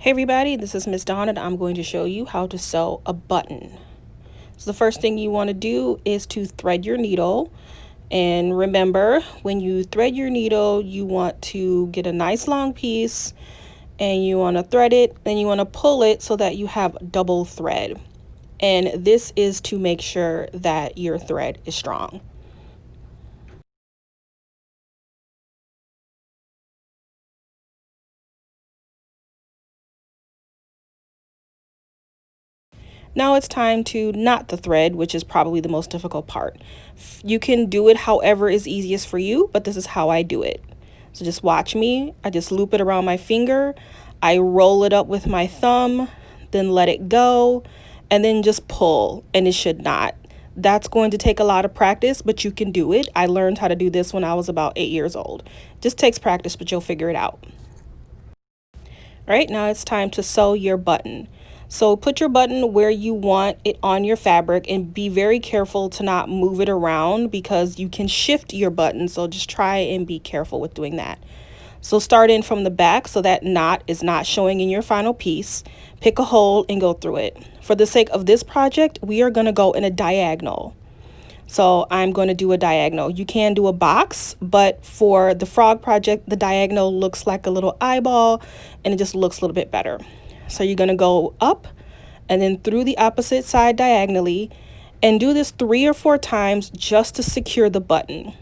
Hey everybody, this is Miss Dawn and I'm going to show you how to sew a button. So the first thing you want to do is to thread your needle. And remember, when you thread your needle, you want to get a nice long piece and you want to thread it, then you want to pull it so that you have double thread. And this is to make sure that your thread is strong. Now it's time to knot the thread, which is probably the most difficult part. You can do it however is easiest for you, but this is how I do it. So just watch me. I just loop it around my finger. I roll it up with my thumb, then let it go, and then just pull, and it should knot. That's going to take a lot of practice, but you can do it. I learned how to do this when I was about 8 years old. Just takes practice, but you'll figure it out. All right, now it's time to sew your button. So put your button where you want it on your fabric and be very careful to not move it around because you can shift your button. So just try and be careful with doing that. So start in from the back so that knot is not showing in your final piece. Pick a hole and go through it. For the sake of this project, we are going to go in a diagonal. So I'm going to do a diagonal. You can do a box, but for the frog project, the diagonal looks like a little eyeball and it just looks a little bit better. So you're going to go up and then through the opposite side diagonally and do this 3 or 4 times just to secure the button.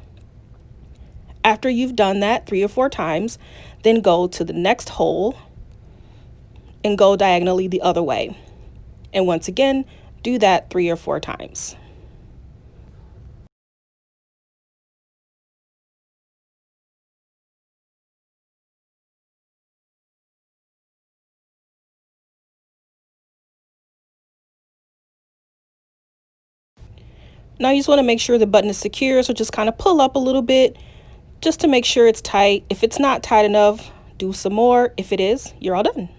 After you've done that 3 or 4 times, then go to the next hole and go diagonally the other way. And once again, do that 3 or 4 times. Now you just want to make sure the button is secure, so just kind of pull up a little bit just to make sure it's tight. If it's not tight enough, do some more. If it is, you're all done.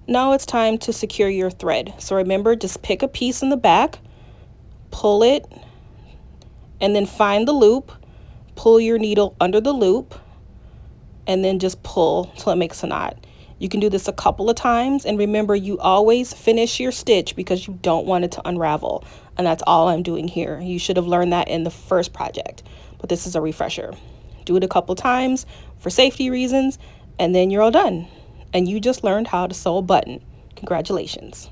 Now it's time to secure your thread. So remember, just pick a piece in the back, pull it, and then find the loop, pull your needle under the loop, and then just pull till it makes a knot. You can do this a couple of times, and remember, you always finish your stitch because you don't want it to unravel. And that's all I'm doing here. You should have learned that in the first project, but this is a refresher. Do it a couple times for safety reasons, and then you're all done. And you just learned how to sew a button. Congratulations.